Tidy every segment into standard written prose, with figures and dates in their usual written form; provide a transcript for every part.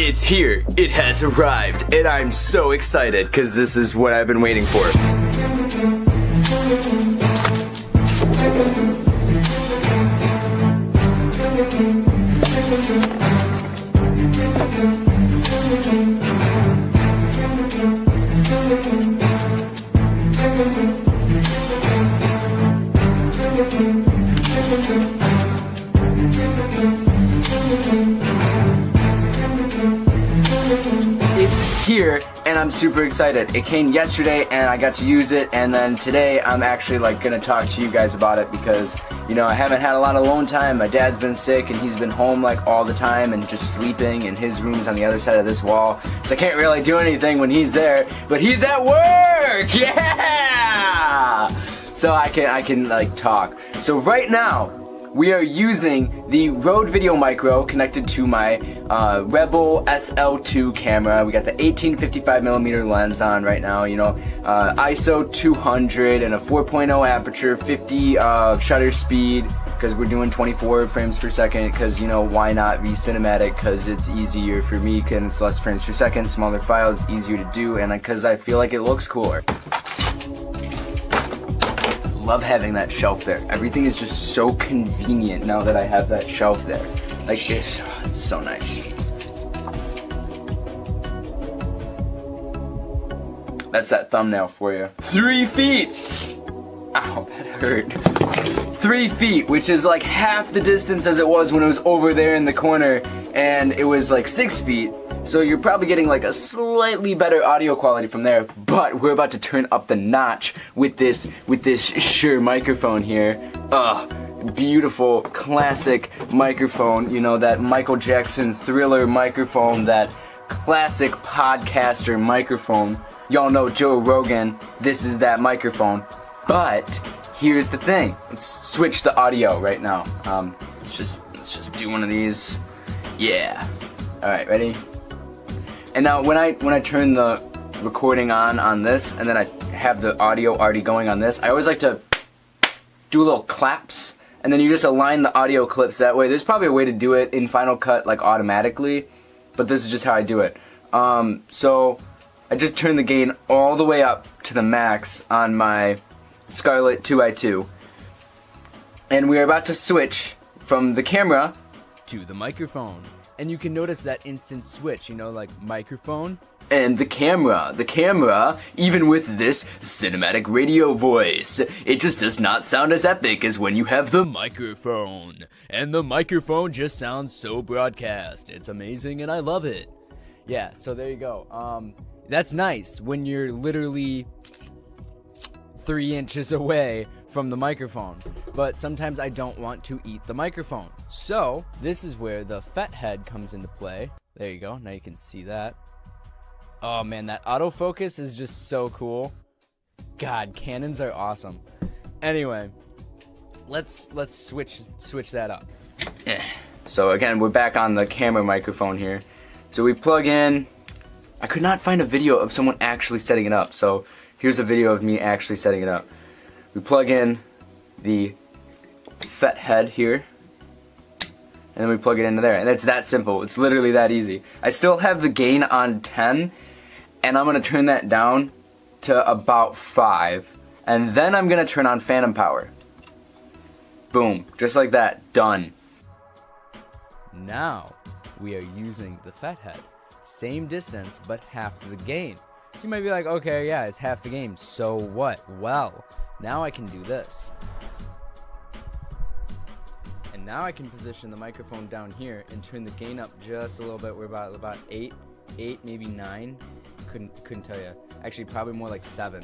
It's here, it has arrived, and I'm so excited because this is what I've been waiting for. It's here and I'm super excited. It came yesterday and I got to use it, and then today I'm actually gonna talk to you guys about it because, you know, I haven't had a lot of alone time. My dad's been sick and he's been home all the time and just sleeping, and his room's on the other side of this wall, so I can't really do anything when he's there, but he's at work. Yeah! So I can talk. So right now we are using the Rode Video Micro connected to my Rebel SL2 camera. We got the 18-55mm lens on right now, you know, ISO 200 and a 4.0 aperture, 50 shutter speed, because we're doing 24 frames per second, because, you know, why not be cinematic, because it's easier for me, and it's less frames per second, smaller files, easier to do, and because I feel like it looks cooler. Love having that shelf there. Everything is just so convenient now that I have that shelf there. Like, it's so nice. That's that thumbnail for you. 3 feet! Ow, that hurt. 3 feet, which is like half the distance as it was when it was over there in the corner, and it was like 6 feet. So you're probably getting like a slightly better audio quality from there, but we're about to turn up the notch with this Shure microphone here. Beautiful classic microphone, you know, that Michael Jackson Thriller microphone, that classic podcaster microphone. Y'all know Joe Rogan, this is that microphone. But here's the thing, let's switch the audio right now. Let's just do one of these. Yeah. All right, ready? And now when I turn the recording on this, and then I have the audio already going on this, I always like to do little claps, and then you just align the audio clips that way. There's probably a way to do it in Final Cut like automatically, but this is just how I do it. So I just turn the gain all the way up to the max on my Scarlett 2i2, and we're about to switch from the camera to the microphone. And you can notice that instant switch, you know, like microphone and the camera. The camera, even with this cinematic radio voice, it just does not sound as epic as when you have the microphone. And the microphone just sounds so broadcast. It's amazing and I love it. Yeah, so there you go. That's nice when you're literally 3 inches away from the microphone, but sometimes I don't want to eat the microphone. So this is where the FetHead comes into play. There you go, now you can see that. Oh man, that autofocus is just so cool. God, Canons are awesome. Anyway, let's switch that up. So again, we're back on the camera microphone here. So we plug in. I could not find a video of someone actually setting it up, so here's a video of me actually setting it up. We plug in the FetHead here, and then we plug it into there, and it's that simple. It's literally that easy. I still have the gain on 10, and I'm gonna turn that down to about 5, and then I'm gonna turn on phantom power. Boom, just like that, done. Now we are using the FetHead. Same distance, but half the gain. So you might be like, okay, yeah, it's half the gain, so what? Well, now I can do this. And now I can position the microphone down here and turn the gain up just a little bit. We're about 8, maybe 9. Couldn't tell you. Actually, probably more like 7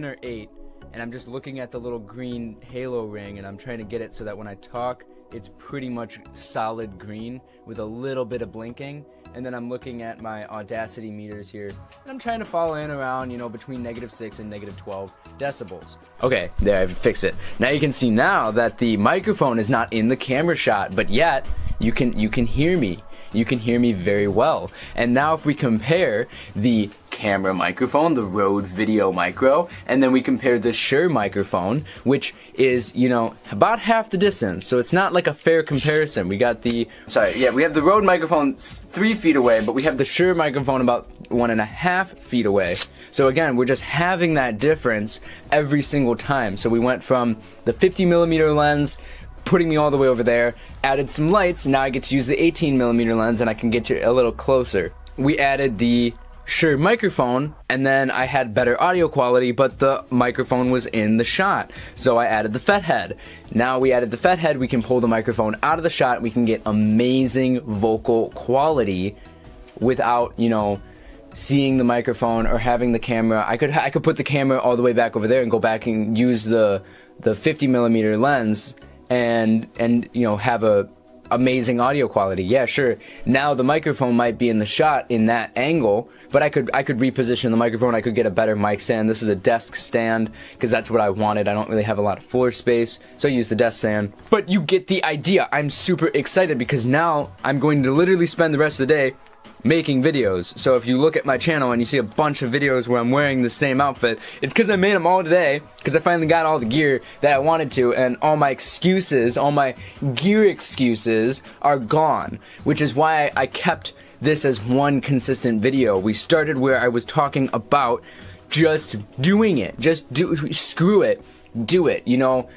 or 8. And I'm just looking at the little green halo ring, and I'm trying to get it so that when I talk, it's pretty much solid green with a little bit of blinking. And then I'm looking at my Audacity meters here, and I'm trying to fall in around, you know, between -6 and -12 decibels. Okay, there, I've fixed it. Now you can see now that the microphone is not in the camera shot, but yet you can hear me. You can hear me very well. And now if we compare the camera microphone, the Rode Video Micro, and then we compared the Shure microphone, which is, you know, about half the distance, so it's not like a fair comparison. We got the, we have the Rode microphone 3 feet away, but we have the Shure microphone about 1.5 feet away. So again, we're just having that difference every single time. So we went from the 50mm lens, putting me all the way over there, added some lights, now I get to use the 18mm lens and I can get you a little closer. We added the Shure microphone, and then I had better audio quality, but the microphone was in the shot. So I added the FetHead. Now we added the FetHead, we can pull the microphone out of the shot, we can get amazing vocal quality without, you know, seeing the microphone or having the camera. I could put the camera all the way back over there and go back and use the 50mm lens and you know, have a amazing audio quality. Yeah, sure. Now the microphone might be in the shot in that angle, but I could reposition the microphone. I could get a better mic stand. This is a desk stand because that's what I wanted. I don't really have a lot of floor space, so I use the desk stand. But you get the idea. I'm super excited because now I'm going to literally spend the rest of the day making videos. So if you look at my channel and you see a bunch of videos where I'm wearing the same outfit, it's because I made them all today, because I finally got all the gear that I wanted to, and all my excuses, all my gear excuses are gone, which is why I kept this as one consistent video. We started where I was talking about just doing it, screw it, do it, you know.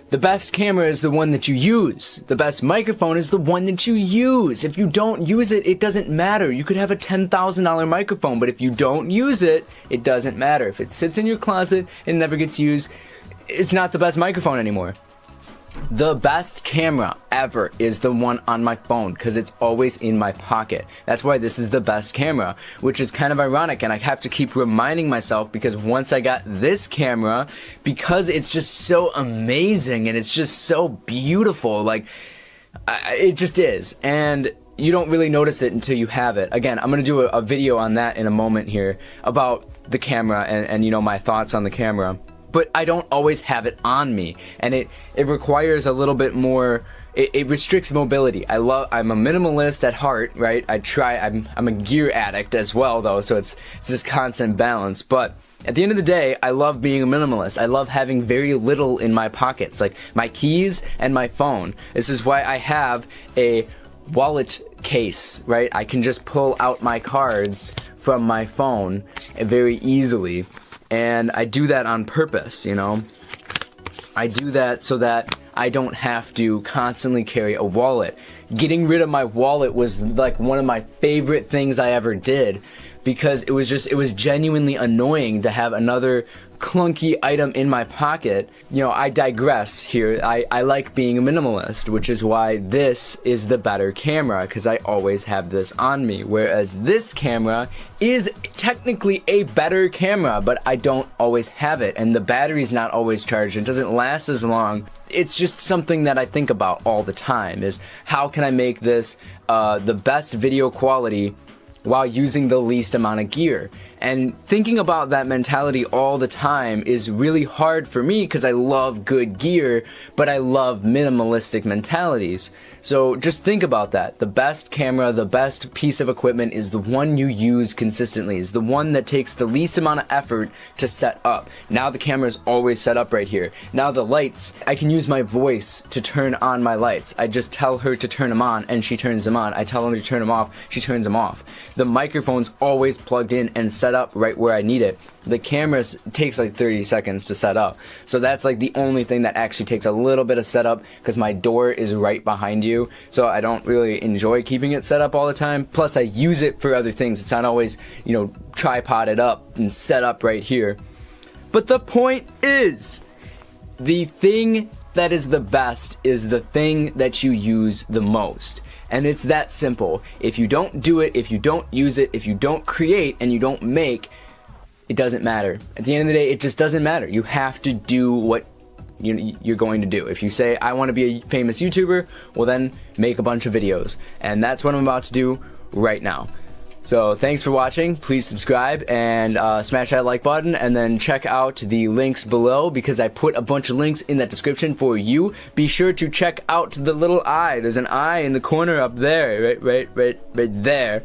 The best camera is the one that you use. The best microphone is the one that you use. If you don't use it, it doesn't matter. You could have a $10,000 microphone, but if you don't use it, it doesn't matter. If it sits in your closet and never gets used, it's not the best microphone anymore. The best camera ever is the one on my phone because it's always in my pocket. That's why this is the best camera, which is kind of ironic, and I have to keep reminding myself because once I got this camera, because it's just so amazing and it's just so beautiful, like, it just is, and you don't really notice it until you have it. Again, I'm gonna do a video on that in a moment here about the camera and you know, my thoughts on the camera. But I don't always have it on me, and it requires a little bit more. It restricts mobility. I'm a minimalist at heart, right? I'm a gear addict as well, though, so it's this constant balance. But at the end of the day, I love being a minimalist. I love having very little in my pockets, like my keys and my phone. This is why I have a wallet case, right? I can just pull out my cards from my phone very easily. And I do that on purpose, you know. I do that so that I don't have to constantly carry a wallet. Getting rid of my wallet was like one of my favorite things I ever did because it was genuinely annoying to have another clunky item in my pocket. You know, I digress here. I like being a minimalist, which is why this is the better camera, because I always have this on me, whereas this camera is technically a better camera, but I don't always have it, and the battery's not always charged. It doesn't last as long. It's just something that I think about all the time, is how can I make this the best video quality while using the least amount of gear. And thinking about that mentality all the time is really hard for me because I love good gear, but I love minimalistic mentalities. So just think about that. The best camera, the best piece of equipment is the one you use consistently, is the one that takes the least amount of effort to set up. Now the camera is always set up right here. Now the lights, I can use my voice to turn on my lights. I just tell her to turn them on and she turns them on. I tell her to turn them off, she turns them off. The microphone's always plugged in and set up right where I need it. The camera takes like 30 seconds to set up. So that's like the only thing that actually takes a little bit of setup because my door is right behind you. So I don't really enjoy keeping it set up all the time. Plus I use it for other things. It's not always, you know, tripoded up and set up right here. But the point is, the thing that is the best is the thing that you use the most. And it's that simple. If you don't do it, if you don't use it, if you don't create and you don't make, it doesn't matter. At the end of the day, it just doesn't matter. You have to do what you're going to do. If you say, I want to be a famous YouTuber, well then make a bunch of videos. And that's what I'm about to do right now. So thanks for watching. Please subscribe and smash that like button, and then check out the links below because I put a bunch of links in that description for you. Be sure to check out the little eye. There's an eye in the corner up there, right there.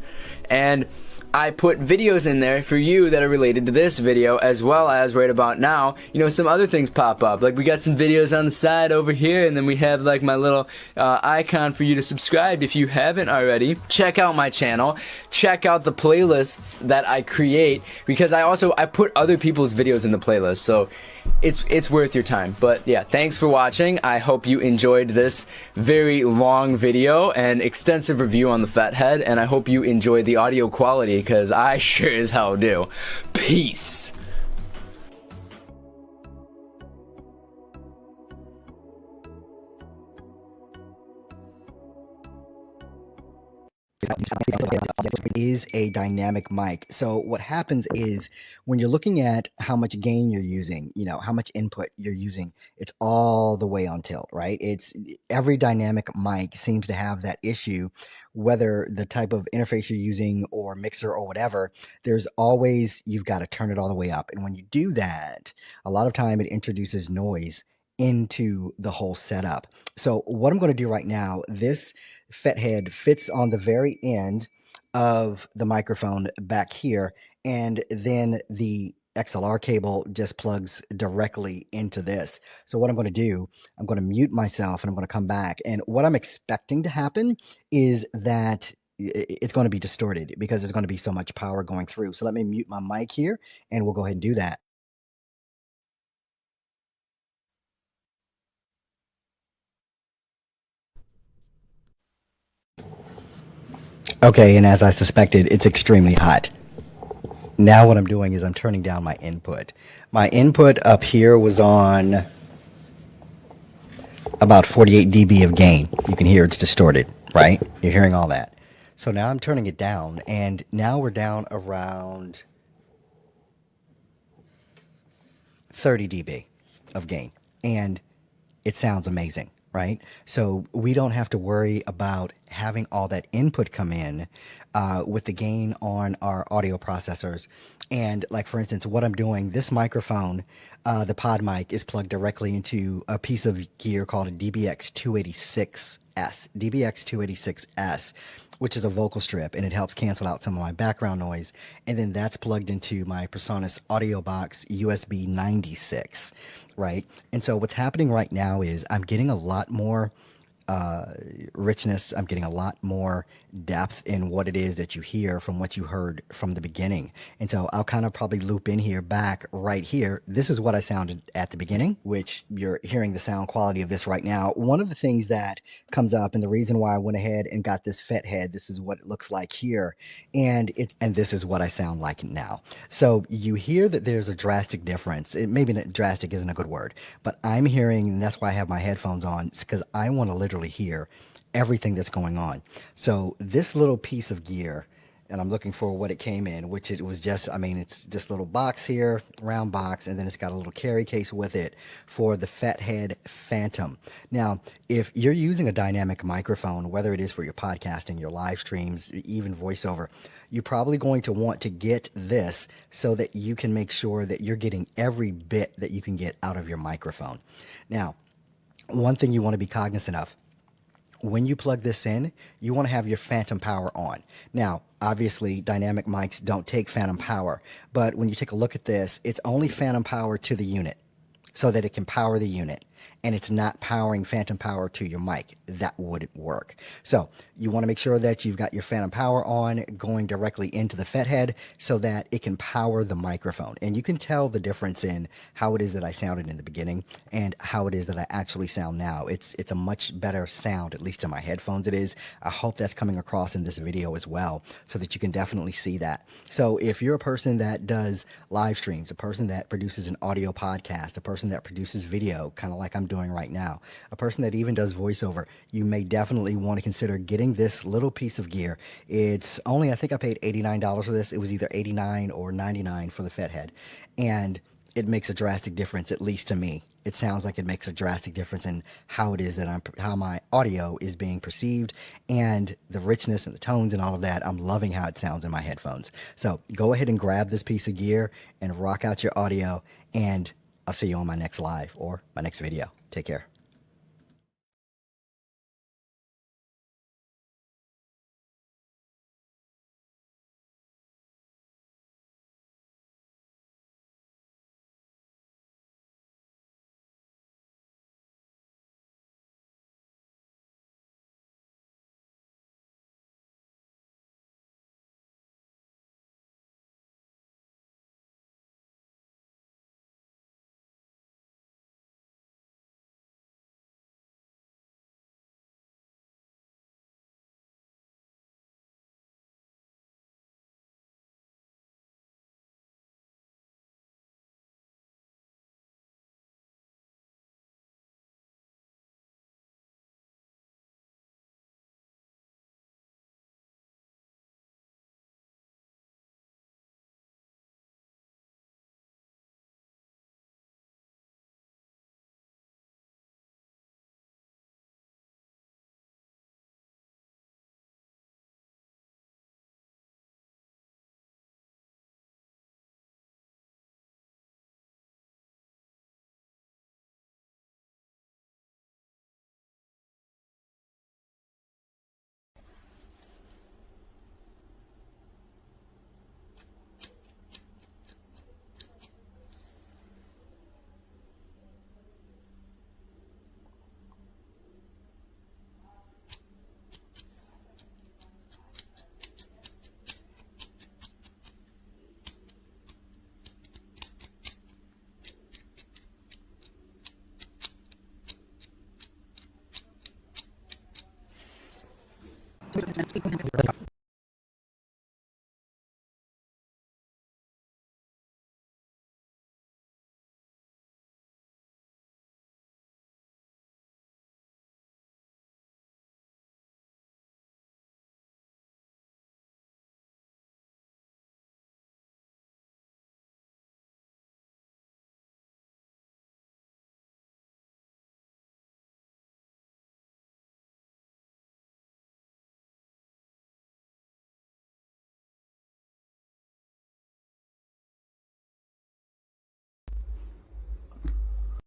And I put videos in there for you that are related to this video, as well as right about now, you know, some other things pop up. Like we got some videos on the side over here, and then we have like my little icon for you to subscribe if you haven't already. Check out my channel. Check out the playlists that I create, because I put other people's videos in the playlist, so it's worth your time. But yeah, thanks for watching. I hope you enjoyed this very long video and extensive review on the FetHead, and I hope you enjoyed the audio quality, because I sure as hell do. Peace. Is a dynamic mic. So what happens is when you're looking at how much gain you're using, you know, how much input you're using, it's all the way on tilt, right? It's every dynamic mic seems to have that issue, whether the type of interface you're using or mixer or whatever, there's always, you've got to turn it all the way up. And when you do that, a lot of time it introduces noise into the whole setup. So what I'm going to do right now, this FetHead fits on the very end of the microphone back here, and then the XLR cable just plugs directly into this. So what I'm going to do, I'm going to mute myself and I'm going to come back, and what I'm expecting to happen is that it's going to be distorted because there's going to be so much power going through. So let me mute my mic here and we'll go ahead and do that. Okay, and as I suspected, it's extremely hot. Now what I'm doing is I'm turning down my input. My input up here was on about 48 dB of gain. You can hear it's distorted, right? You're hearing all that. So now I'm turning it down, and now we're down around 30 dB of gain, and it sounds amazing, right? So we don't have to worry about having all that input come in with the gain on our audio processors. And like, for instance, what I'm doing, this microphone, the pod mic is plugged directly into a piece of gear called a DBX286S. DBX286S, which is a vocal strip, and it helps cancel out some of my background noise. And then that's plugged into my PreSonus audio box USB 96, right? And so what's happening right now is I'm getting a lot more richness. I'm getting a lot more depth in what it is that you hear from what you heard from the beginning. And so I'll kind of probably loop in here back right here. This is what I sounded at the beginning, which you're hearing the sound quality of this right now. One of the things that comes up, and the reason why I went ahead and got this FetHead, this is what it looks like here, and this is what I sound like now. So you hear that there's a drastic difference. Maybe drastic isn't a good word, but I'm hearing, and that's why I have my headphones on, because I want to literally hear everything that's going on. So this little piece of gear, and I'm looking for what it came in, which it was just, I mean, it's this little box here, round box, and then it's got a little carry case with it for the FetHead Phantom. Now, if you're using a dynamic microphone, whether it is for your podcasting, your live streams, even voiceover, you're probably going to want to get this so that you can make sure that you're getting every bit that you can get out of your microphone. Now, one thing you want to be cognizant of, when you plug this in, you want to have your phantom power on. Now, obviously, dynamic mics don't take phantom power, but when you take a look at this, it's only phantom power to the unit so that it can power the unit, and it's not powering phantom power to your mic. That wouldn't work. So you want to make sure that you've got your phantom power on going directly into the FetHead so that it can power the microphone. And you can tell the difference in how it is that I sounded in the beginning and how it is that I actually sound now. It's a much better sound, at least in my headphones it is. I hope that's coming across in this video as well, so that you can definitely see that. So if you're a person that does live streams, a person that produces an audio podcast, a person that produces video, kind of like I'm doing right now, a person that even does voiceover, you may definitely want to consider getting this little piece of gear. It's only, I think I paid $89 for this. It was either $89 or $99 for the FetHead, and it makes a drastic difference, at least to me. It sounds like it makes a drastic difference in how it is that how my audio is being perceived, and the richness and the tones and all of that. I'm loving how it sounds in my headphones. So go ahead and grab this piece of gear and rock out your audio, and I'll see you on my next live or my next video. Take care.